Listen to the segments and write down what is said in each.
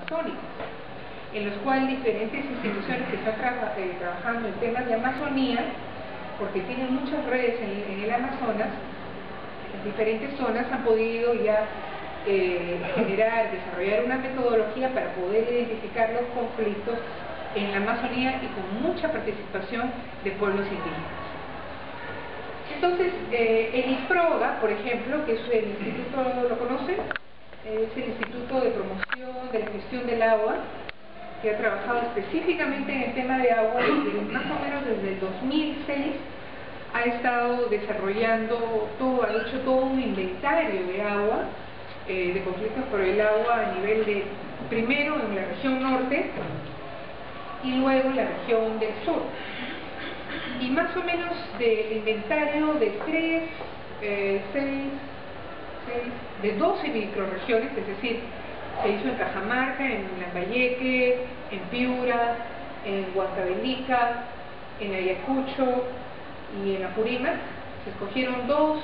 amazónicas, en los cuales diferentes instituciones que están trabajando en temas de Amazonía, porque tienen muchas redes en el Amazonas, en diferentes zonas han podido ya desarrollar una metodología para poder identificar los conflictos en la Amazonía y con mucha participación de pueblos indígenas. Entonces, el ISPROGA, por ejemplo, que es el instituto, ¿lo conocen? Es el Instituto de Promoción de la Gestión del Agua, que ha trabajado específicamente en el tema de agua más o menos desde el 2006, ha estado desarrollando ha hecho todo un inventario de agua, de conflictos por el agua a nivel de, primero en la región norte y luego en la región del sur. Y más o menos de inventario de de 12 microrregiones, es decir, se hizo en Cajamarca, en Lambayeque, en Piura, en Huancavelica, en Ayacucho y en Apurímac. Se escogieron 2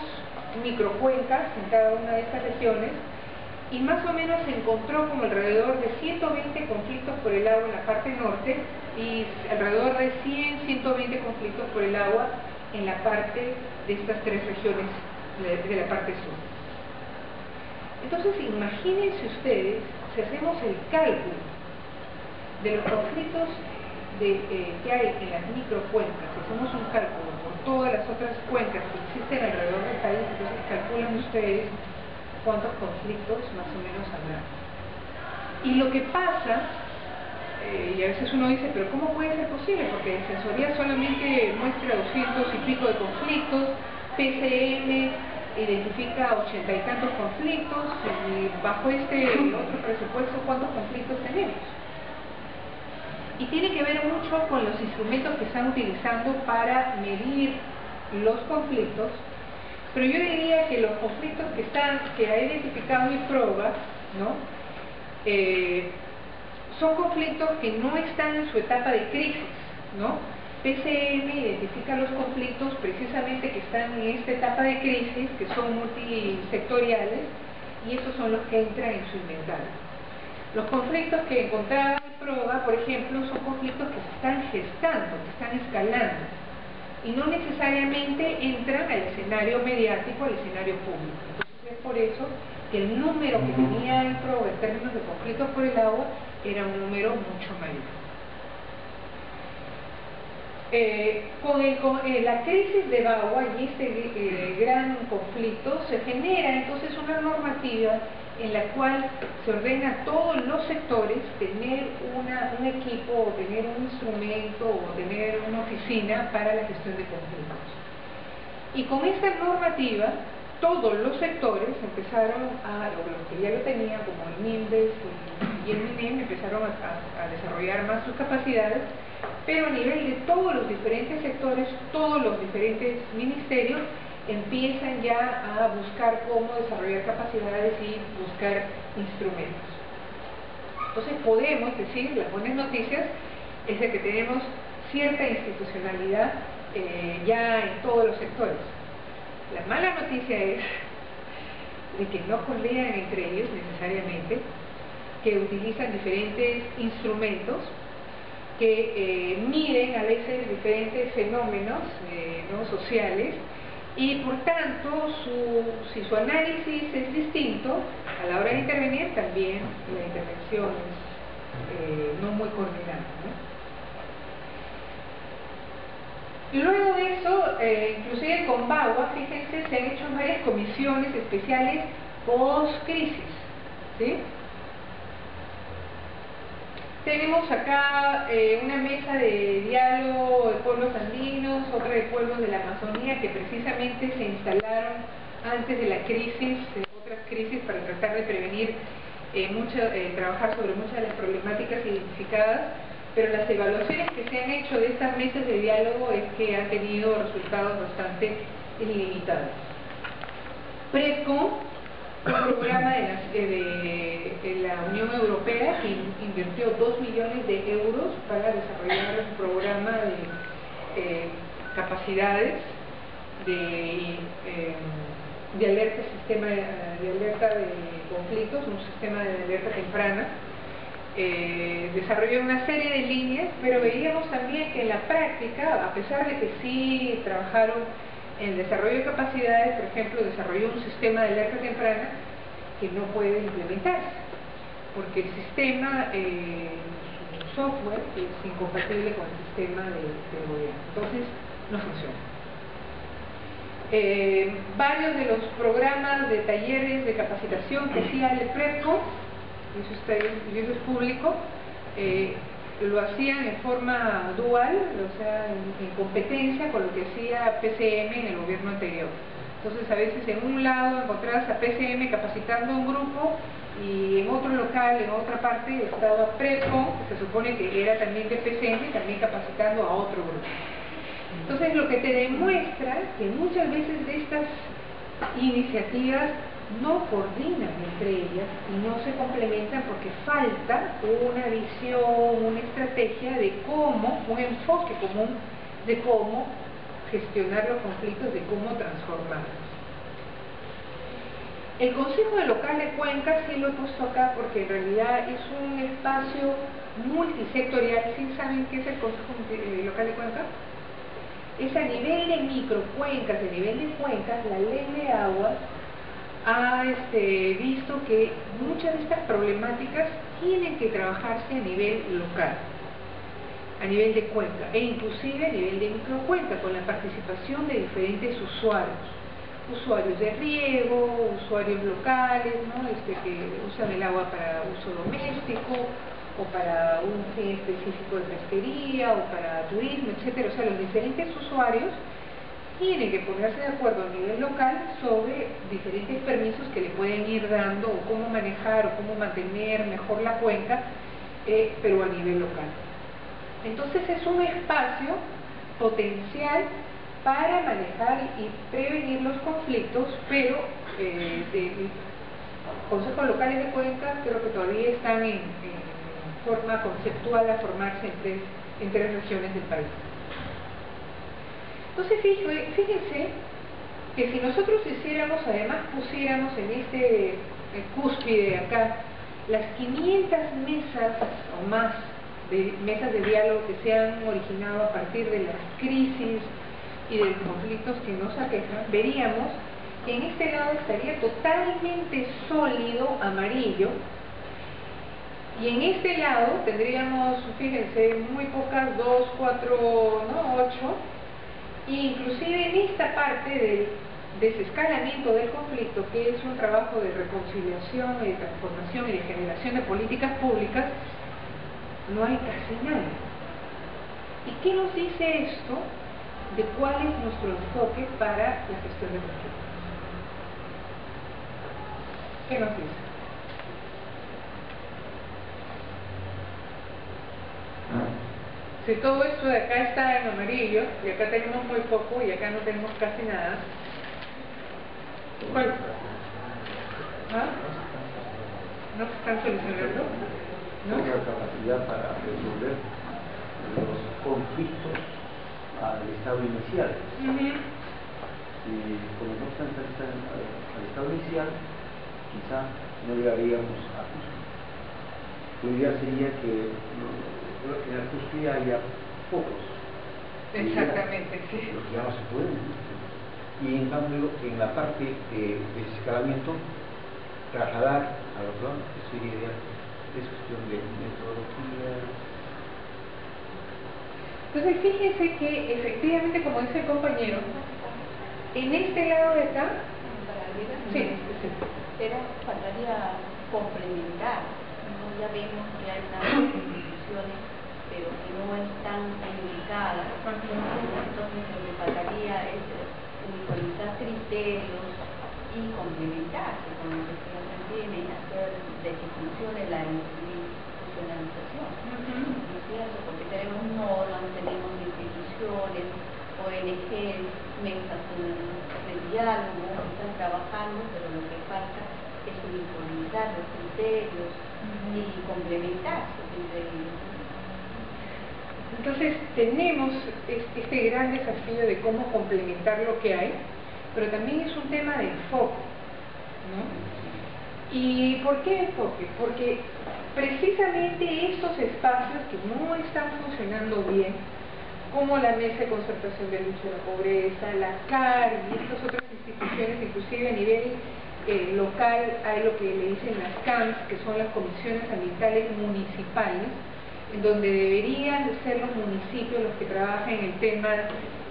microcuencas en cada una de estas regiones y más o menos se encontró como alrededor de 120 conflictos por el agua en la parte norte y alrededor de 100-120 conflictos por el agua en la parte de estas 3 regiones de la parte sur. Entonces, imagínense ustedes, si hacemos el cálculo de los conflictos que hay en las microcuencas, si hacemos un cálculo por todas las otras cuencas que existen alrededor del país, entonces calculan ustedes cuántos conflictos más o menos habrá. Y lo que pasa, y a veces uno dice, pero ¿cómo puede ser posible? Porque Censoría solamente muestra 200 y pico de conflictos, PCM identifica 80 y tantos conflictos, y bajo este otro presupuesto, ¿cuántos conflictos tenemos? Y tiene que ver mucho con los instrumentos que están utilizando para medir los conflictos, pero yo diría que los conflictos que ha identificado ISPROGA, ¿no? Son conflictos que no están en su etapa de crisis, ¿no? PCM identifica los conflictos precisamente que están en esta etapa de crisis, que son multisectoriales, y esos son los que entran en su inventario. Los conflictos que encontraba ISPROGA, por ejemplo, son conflictos que se están gestando, que están escalando, y no necesariamente entran al escenario mediático, al escenario público. Entonces es por eso que el número que tenía ISPROGA en términos de conflictos por el agua era un número mucho mayor. Con la crisis de Bagua y este gran conflicto se genera entonces una normativa en la cual se ordena a todos los sectores tener un equipo, o tener un instrumento, o tener una oficina para la gestión de conflictos. Y con esta normativa, todos los sectores empezaron los que ya lo tenían, como el MINDES y el MINEM, empezaron a desarrollar más sus capacidades, pero a nivel de todos los diferentes sectores, todos los diferentes ministerios empiezan ya a buscar cómo desarrollar capacidades y buscar instrumentos. Entonces podemos decir, las buenas noticias es de que tenemos cierta institucionalidad ya en todos los sectores. La mala noticia es de que no coordinan entre ellos necesariamente, que utilizan diferentes instrumentos que miden a veces diferentes fenómenos ¿no? sociales, y por tanto si su análisis es distinto, a la hora de intervenir también la intervención es no muy coordinada, ¿no? Luego de eso, inclusive con Bagua, fíjense, se han hecho varias comisiones especiales post-crisis, ¿sí? Tenemos acá una mesa de diálogo de pueblos andinos, otra de pueblos de la Amazonía, que precisamente se instalaron antes de la crisis, otras crisis, para tratar de prevenir, trabajar sobre muchas de las problemáticas identificadas, pero las evaluaciones que se han hecho de estas mesas de diálogo es que han tenido resultados bastante limitados. PRESCO, un programa de la Unión Europea que invirtió 2 millones de euros para desarrollar un programa de capacidades de alerta, sistema de alerta de conflictos, un sistema de alerta temprana, desarrolló una serie de líneas, pero veíamos también que en la práctica, a pesar de que sí trabajaron en el desarrollo de capacidades, por ejemplo, desarrolló un sistema de alerta temprana que no puede implementarse, porque el sistema, su software, es incompatible con el sistema del gobierno, entonces no funciona. Varios de los programas de talleres de capacitación que hacía el PREPCO, y eso es público, lo hacían en forma dual, o sea, en competencia con lo que hacía PCM en el gobierno anterior. Entonces, a veces en un lado encontrabas a PCM capacitando a un grupo y en otro local, en otra parte, estaba PREPCO, que se supone que era también de PCM, también capacitando a otro grupo. Entonces, lo que te demuestra que muchas veces de estas iniciativas no coordinan entre ellas y no se complementan porque falta una visión, una estrategia de cómo, un enfoque común de cómo gestionar los conflictos, de cómo transformarlos. El Consejo Local de Cuenca sí lo he puesto acá porque en realidad es un espacio multisectorial. ¿Sí saben qué es el Consejo Local de Cuenca? Es a nivel de microcuencas, a nivel de cuencas, la ley de aguas ha visto que muchas de estas problemáticas tienen que trabajarse a nivel local, a nivel de cuenca, e inclusive a nivel de microcuenca, con la participación de diferentes usuarios de riego, usuarios locales, ¿no? Que usan el agua para uso doméstico, o para un fin específico de pesquería, o para turismo, etcétera. O sea, los diferentes usuarios tienen que ponerse de acuerdo a nivel local sobre diferentes permisos que le pueden ir dando, o cómo manejar, o cómo mantener mejor la cuenca, pero a nivel local. Entonces es un espacio potencial para manejar y prevenir los conflictos, pero consejos locales de cuenca creo que todavía están en forma conceptual a formarse en tres regiones del país. Entonces fíjense que si nosotros hiciéramos, además pusiéramos en este cúspide acá las 500 mesas o más de mesas de diálogo que se han originado a partir de las crisis y de los conflictos que nos aquejan, veríamos que en este lado estaría totalmente sólido amarillo, y en este lado tendríamos, fíjense, muy pocas, 2, 4, ¿no? 8, e inclusive en esta parte del desescalamiento del conflicto, que es un trabajo de reconciliación y de transformación y de generación de políticas públicas, no hay casi nada. ¿Y qué nos dice esto de cuál es nuestro enfoque para la gestión de conflictos? ¿Qué nos dice? Si todo esto de acá está en amarillo, y acá tenemos muy poco, y acá no tenemos casi nada, ¿cuál? ¿Ah? ¿No se están solucionando? ¿No? Tenga capacidad para resolver los conflictos al estado inicial. Y como no están al estado inicial, quizá no llegaríamos a cúspide. Lo ideal sería que en la cúspide haya pocos. Exactamente, sí. Los que ya no se pueden. Y en cambio, en la parte de escalamiento, trasladar al otro lado, eso sería ideal. Es cuestión de metodología. Entonces fíjense que efectivamente, como dice el compañero, en este lado de acá, sí. Pero faltaría complementar, ¿no? Ya vemos que hay unas instituciones, pero que no están unificadas, entonces lo que faltaría es uniformizar criterios y complementarse con lo que se tiene, hacer de que funcione la institucionalización, ¿no es cierto? Porque tenemos normas, tenemos instituciones, ONGs, mesas de diálogo, están trabajando, pero lo que falta es uniformizar los criterios y complementarse entre ellos. Entonces tenemos este gran desafío de cómo complementar lo que hay, pero también es un tema de enfoque, ¿no? ¿Y por qué enfoque? Porque precisamente estos espacios que no están funcionando bien, como la Mesa de Concertación de Lucha de la Pobreza, la CAR y estas otras instituciones, inclusive a nivel local, hay lo que le dicen las CAMS, que son las Comisiones Ambientales Municipales, en donde deberían ser los municipios los que trabajan en el tema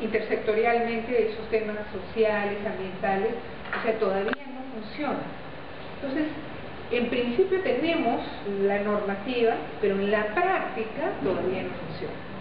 intersectorialmente de esos temas sociales, ambientales, o sea, todavía no funciona. Entonces, en principio tenemos la normativa, pero en la práctica todavía no funciona.